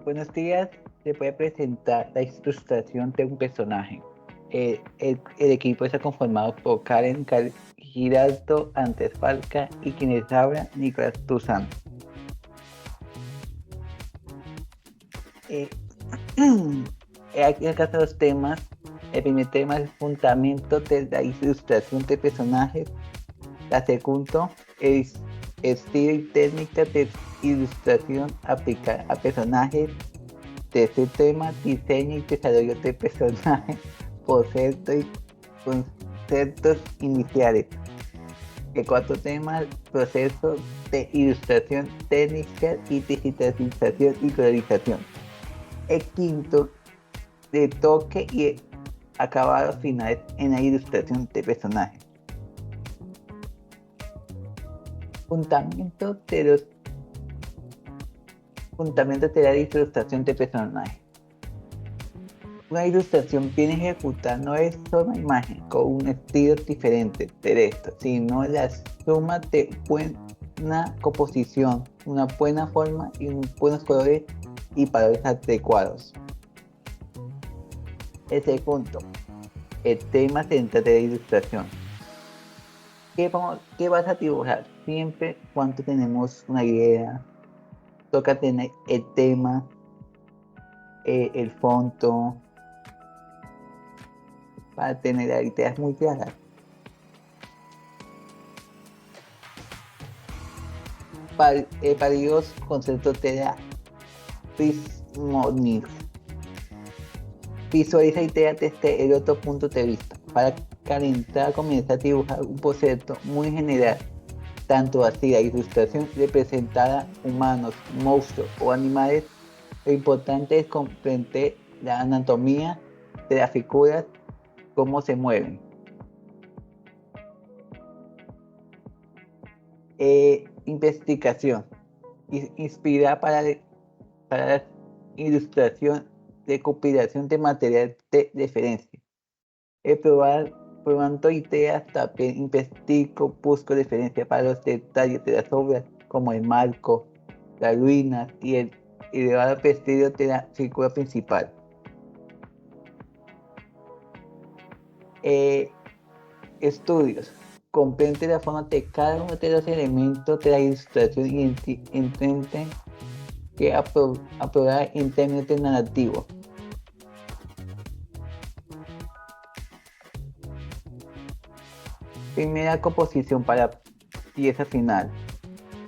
Buenos días. Se puede presentar la ilustración de un personaje. El equipo está conformado por Giraldo, Antes Falca y quienes hablan, Nicolás Tuzán. Eh, Aquí acá están los temas. El primer tema es fundamento de la ilustración de personajes. La segundo es estilo y técnica de ilustración aplicada a personajes. Tercer tema, diseño y desarrollo de personajes, conceptos y conceptos iniciales. El cuarto tema, proceso de ilustración técnica y digitalización y colorización. El quinto, de toque y acabados finales en la ilustración de personajes. Fundamentos de los fundamentos de la ilustración de personajes. Una ilustración bien ejecutada no es solo una imagen con un estilo diferente de esto, sino la suma de buena composición, una buena forma y buenos colores y valores adecuados. El segundo, el tema central de la ilustración. ¿Qué vas a dibujar? Siempre cuando tenemos una idea, toca tener el tema, el fondo, para tener las ideas muy claras. Varios conceptos de la Prismonix. Visualiza ideas desde el otro punto de vista. Para calentar, comienza a dibujar un boceto muy general. Tanto así la ilustración representada humanos, monstruos o animales. Lo importante es comprender la anatomía de las figuras, cómo se mueven. Investigación. Inspira para la ilustración, recopilación de material de referencia. Probando ideas, también investigo, busco referencia para los detalles de las obras, como el marco, las ruinas y el elevado vestido de la figura principal. Estudios. Comprende la forma de cada uno de los elementos de la ilustración y intenten que aprobar en términos de narrativo. Primera composición para pieza final.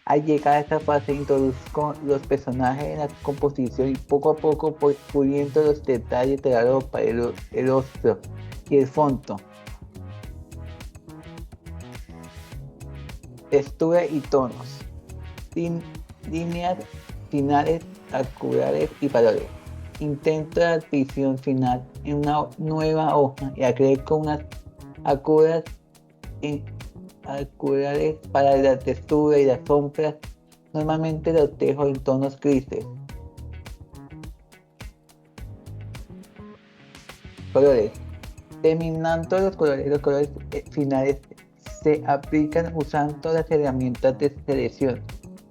Al llegar a esta fase introduzco los personajes en la composición y poco a poco voy puliendo los detalles de la ropa, el rostro y el fondo. Textura y tonos. Líneas finales, acurares y valores. Intento la visión final en una nueva hoja y agrego unas acurares para la textura y las sombras. Normalmente los dejo en tonos grises. Colores. Terminando los colores finales se aplican usando las herramientas de selección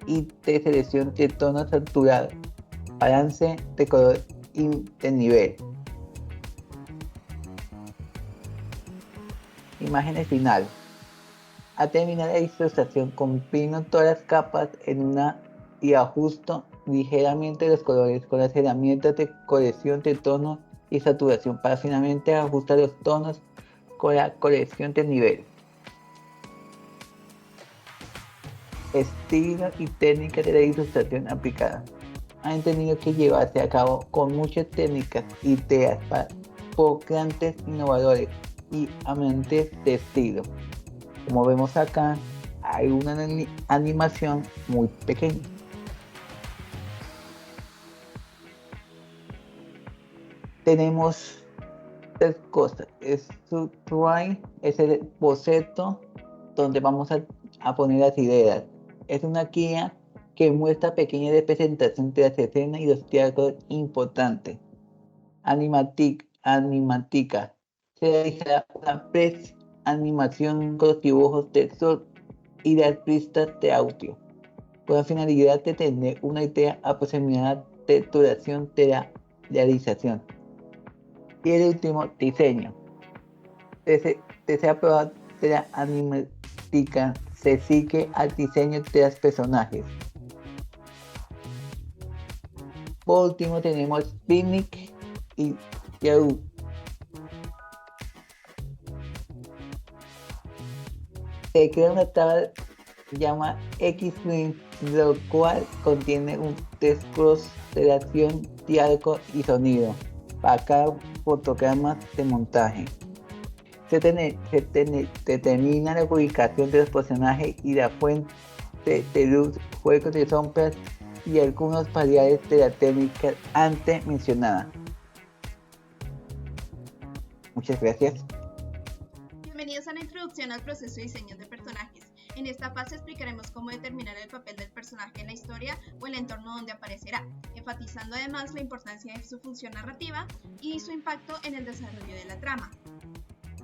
y de selección de tonos saturados, balance de color y de nivel. Imágenes final. Al terminar la ilustración, combino todas las capas en una y ajusto ligeramente los colores con las herramientas de corrección de tono y saturación para finalmente ajustar los tonos con la corrección de nivel. Estilo y técnica de la ilustración aplicada. Han tenido que llevarse a cabo con muchas técnicas, ideas por grandes innovadores y amantes de estilo. Como vemos acá, hay una animación muy pequeña. Tenemos tres cosas. Drawing es el boceto donde vamos a poner las ideas. Es una guía que muestra pequeña representación de las escenas y los diálogos importantes. Animatica. Se realiza una animación con los dibujos de texto y las pistas de audio, con la finalidad de tener una idea aproximada texturación, realización. Y el último, diseño. Desea probar de la animática, se sigue al diseño de los personajes. Por último tenemos Picnic y Yahoo. Se crea una tabla llama Xwing, lo cual contiene un texto, relación, diálogo y sonido para cada fotograma de montaje. Se determina la ubicación de los personajes y la fuente de luz, juegos de sombras y algunas variedades de la técnica antes mencionada. Muchas gracias. Bienvenidos a la introducción al proceso de diseño de personajes. En esta fase explicaremos cómo determinar el papel del personaje en la historia o el entorno donde aparecerá, enfatizando además la importancia de su función narrativa y su impacto en el desarrollo de la trama.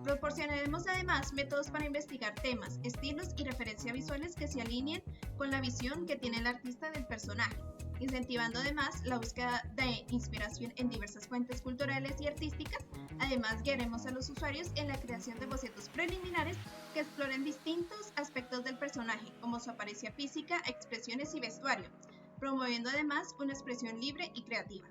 Proporcionaremos además métodos para investigar temas, estilos y referencias visuales que se alineen con la visión que tiene el artista del personaje, incentivando además la búsqueda de inspiración en diversas fuentes culturales y artísticas. Además, guiaremos a los usuarios en la creación de bocetos preliminares que exploren distintos aspectos del personaje, como su apariencia física, expresiones y vestuario, promoviendo además una expresión libre y creativa.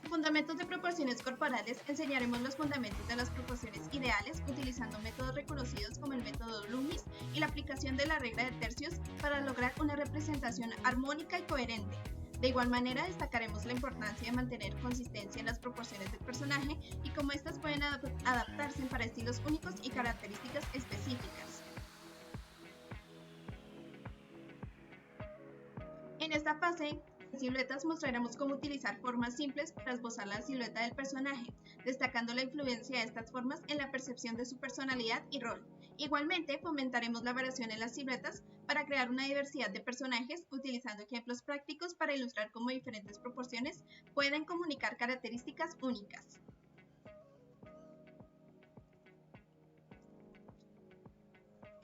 Fundamentos de proporciones corporales. Enseñaremos los fundamentos de las proporciones ideales utilizando métodos reconocidos como el método Loomis y la aplicación de la regla de tercios para lograr una representación armónica y coherente. De igual manera, destacaremos la importancia de mantener consistencia en las proporciones del personaje y cómo éstas pueden adaptarse para estilos únicos y características específicas. En esta fase, siluetas mostraremos cómo utilizar formas simples para esbozar la silueta del personaje, destacando la influencia de estas formas en la percepción de su personalidad y rol. Igualmente, fomentaremos la variación en las siluetas para crear una diversidad de personajes, utilizando ejemplos prácticos para ilustrar cómo diferentes proporciones pueden comunicar características únicas.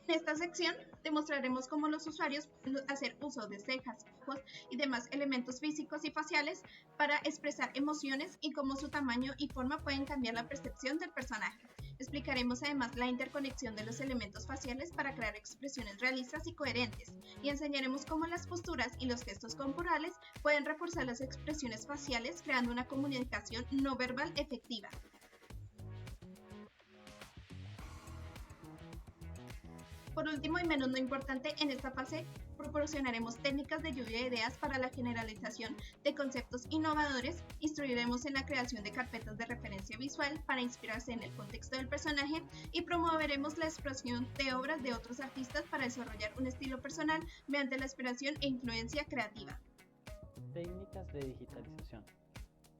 En esta sección demostraremos cómo los usuarios pueden hacer uso de cejas, ojos y demás elementos físicos y faciales para expresar emociones y cómo su tamaño y forma pueden cambiar la percepción del personaje. Explicaremos además la interconexión de los elementos faciales para crear expresiones realistas y coherentes, y enseñaremos cómo las posturas y los gestos corporales pueden reforzar las expresiones faciales creando una comunicación no verbal efectiva. Por último y menos no importante, en esta fase proporcionaremos técnicas de lluvia de ideas para la generalización de conceptos innovadores, instruiremos en la creación de carpetas de referencia visual para inspirarse en el contexto del personaje y promoveremos la exploración de obras de otros artistas para desarrollar un estilo personal mediante la inspiración e influencia creativa. Técnicas de digitalización.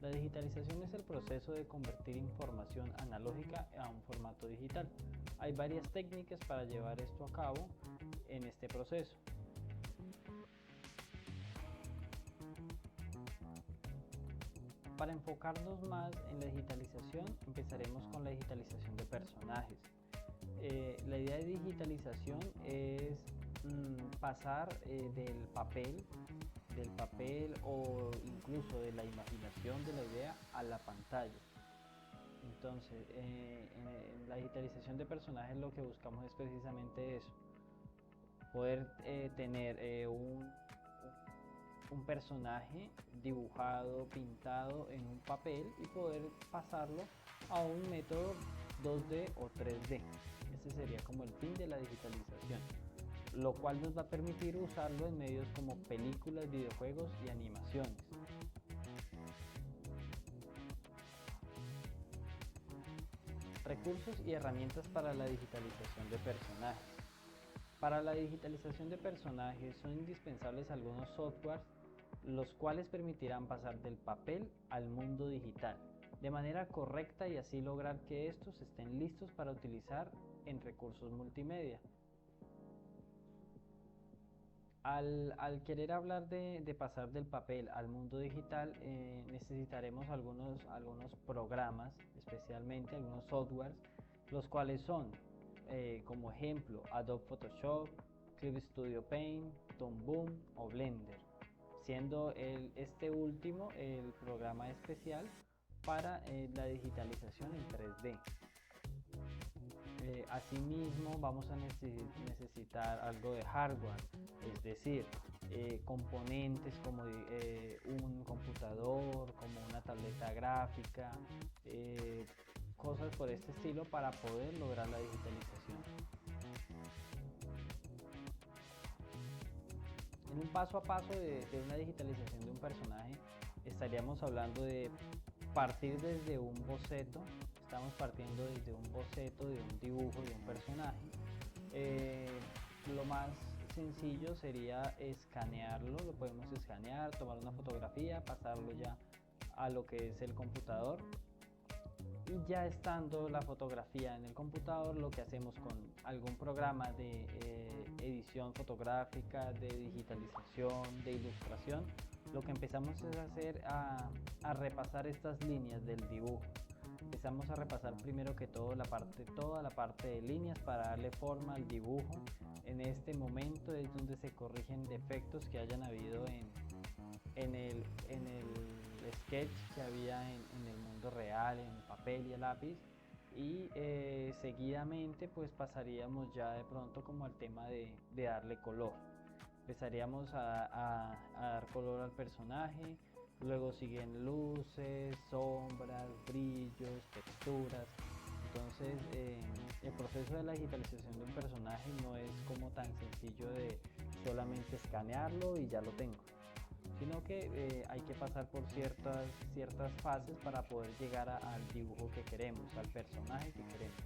La digitalización es el proceso de convertir información analógica a un formato digital. Hay varias técnicas para llevar esto a cabo en este proceso. Para enfocarnos más en la digitalización, empezaremos con la digitalización de personajes. La idea de digitalización es pasar del papel o incluso de la imaginación de la idea a la pantalla. Entonces, en la digitalización de personajes lo que buscamos es precisamente eso, poder tener un personaje dibujado, pintado en un papel y poder pasarlo a un método 2D o 3D. Ese sería como el fin de la digitalización, lo cual nos va a permitir usarlo en medios como películas, videojuegos y animaciones. Recursos y herramientas para la digitalización de personajes. Para la digitalización de personajes son indispensables algunos softwares, los cuales permitirán pasar del papel al mundo digital de manera correcta y así lograr que estos estén listos para utilizar en recursos multimedia. Al querer hablar de pasar del papel al mundo digital, necesitaremos algunos programas, especialmente algunos softwares, los cuales son como ejemplo Adobe Photoshop, Clip Studio Paint, Toon Boom o Blender, siendo este último el programa especial para la digitalización en 3D. Asimismo vamos a necesitar algo de hardware, es decir, componentes como un computador, como una tableta gráfica, cosas por este estilo para poder lograr la digitalización. En un paso a paso de una digitalización de un personaje estaríamos hablando de partir desde un boceto. Estamos partiendo desde un boceto de un dibujo de un personaje. Lo más sencillo sería escanearlo, lo podemos escanear, tomar una fotografía, pasarlo ya a lo que es el computador, y ya estando la fotografía en el computador, lo que hacemos con algún programa de edición fotográfica, de digitalización, de ilustración, lo que empezamos es a repasar estas líneas del dibujo. Empezamos a repasar primero que todo toda la parte de líneas para darle forma al dibujo. En este momento es donde se corrigen defectos que hayan habido en el sketch que había en el mundo real, en el papel y el lápiz, y seguidamente pues pasaríamos ya de pronto como al tema de darle color. Empezaríamos a dar color al personaje. Luego siguen luces, sombras, brillos, texturas. Entonces el proceso de la digitalización de un personaje no es como tan sencillo de solamente escanearlo y ya lo tengo, sino que hay que pasar por ciertas fases para poder llegar al dibujo que queremos, al personaje que queremos.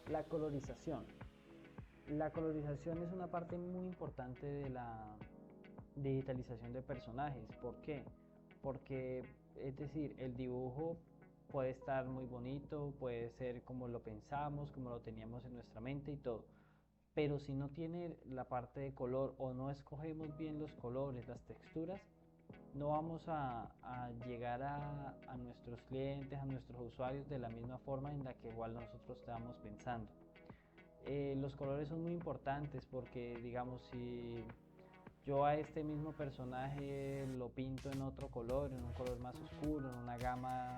La colorización. La colorización es una parte muy importante de la digitalización de personajes. ¿Por qué? Porque, es decir, el dibujo puede estar muy bonito, puede ser como lo pensamos, como lo teníamos en nuestra mente y todo, pero si no tiene la parte de color o no escogemos bien los colores, las texturas, no vamos a llegar a nuestros clientes, a nuestros usuarios de la misma forma en la que igual nosotros estábamos pensando. Los colores son muy importantes porque, digamos, si yo a este mismo personaje lo pinto en otro color, en un color más oscuro, en una gama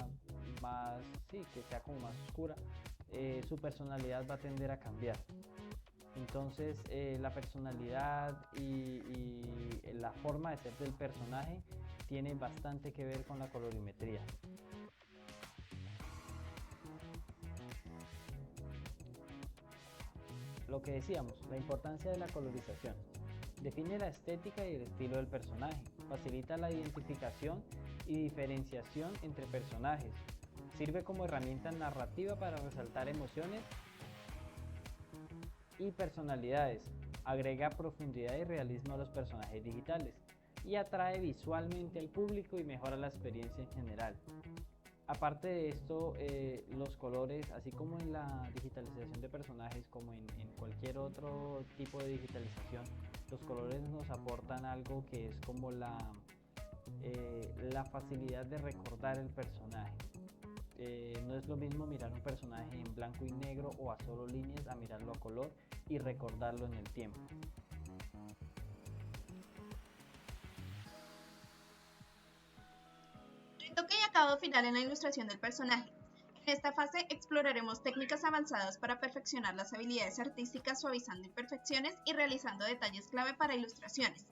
más, sí, que sea como más oscura, su personalidad va a tender a cambiar. Entonces la personalidad y la forma de ser del personaje tiene bastante que ver con la colorimetría. Lo que decíamos, la importancia de la colorización. Define la estética y el estilo del personaje, facilita la identificación y diferenciación entre personajes, sirve como herramienta narrativa para resaltar emociones y personalidades, agrega profundidad y realismo a los personajes digitales y atrae visualmente al público y mejora la experiencia en general. Aparte de esto, los colores, así como en la digitalización de personajes, como en cualquier otro tipo de digitalización, los colores nos aportan algo que es como la facilidad de recordar el personaje. No es lo mismo mirar un personaje en blanco y negro o a solo líneas a mirarlo a color y recordarlo en el tiempo. Retoque y acabado final en la ilustración del personaje. En esta fase exploraremos técnicas avanzadas para perfeccionar las habilidades artísticas, suavizando imperfecciones y realizando detalles clave para ilustraciones.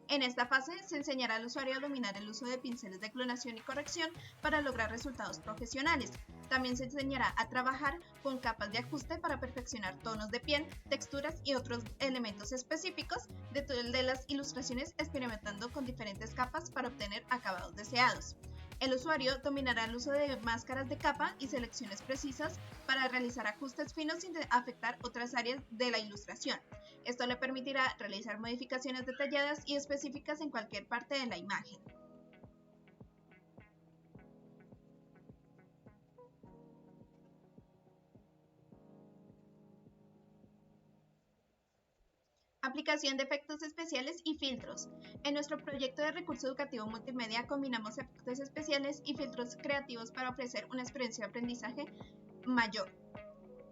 En esta fase se enseñará al usuario a dominar el uso de pinceles de clonación y corrección para lograr resultados profesionales. También se enseñará a trabajar con capas de ajuste para perfeccionar tonos de piel, texturas y otros elementos específicos de las ilustraciones, experimentando con diferentes capas para obtener acabados deseados. El usuario dominará el uso de máscaras de capa y selecciones precisas para realizar ajustes finos sin afectar otras áreas de la ilustración. Esto le permitirá realizar modificaciones detalladas y específicas en cualquier parte de la imagen. Aplicación de efectos especiales y filtros. En nuestro proyecto de recurso educativo multimedia combinamos efectos especiales y filtros creativos para ofrecer una experiencia de aprendizaje mayor.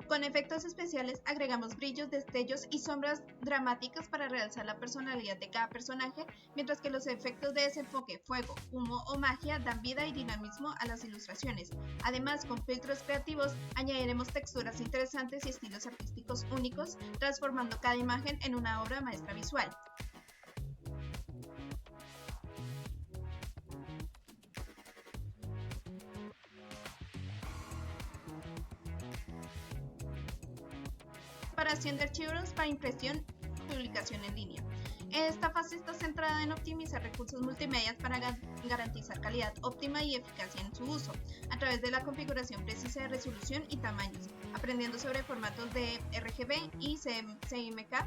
Con efectos especiales agregamos brillos, destellos y sombras dramáticas para realzar la personalidad de cada personaje, mientras que los efectos de desenfoque, fuego, humo o magia dan vida y dinamismo a las ilustraciones. Además, con filtros creativos añadiremos texturas interesantes y estilos artísticos únicos, transformando cada imagen en una obra maestra visual. Preparación de archivos para impresión y publicación en línea. Esta fase está centrada en optimizar recursos multimedia para garantizar calidad óptima y eficacia en su uso, a través de la configuración precisa de resolución y tamaños, aprendiendo sobre formatos de RGB y CMYK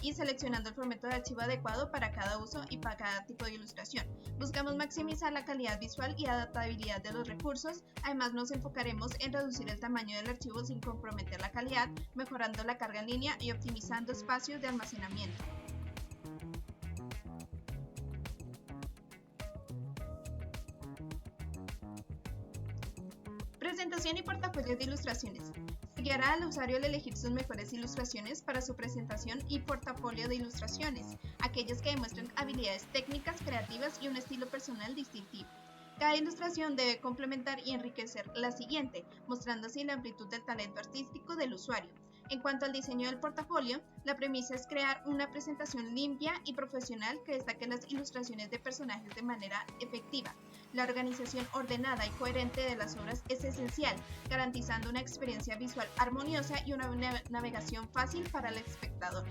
y seleccionando el formato de archivo adecuado para cada uso y para cada tipo de ilustración. Buscamos maximizar la calidad visual y adaptabilidad de los recursos. Además, nos enfocaremos en reducir el tamaño del archivo sin comprometer la calidad, mejorando la carga en línea y optimizando espacios de almacenamiento. Presentación y portafolio de ilustraciones. Se guiará al usuario al elegir sus mejores ilustraciones para su presentación y portafolio de ilustraciones, aquellas que demuestren habilidades técnicas, creativas y un estilo personal distintivo. Cada ilustración debe complementar y enriquecer la siguiente, mostrando así la amplitud del talento artístico del usuario. En cuanto al diseño del portafolio, la premisa es crear una presentación limpia y profesional que destaque las ilustraciones de personajes de manera efectiva. La organización ordenada y coherente de las obras es esencial, garantizando una experiencia visual armoniosa y una navegación fácil para el espectador.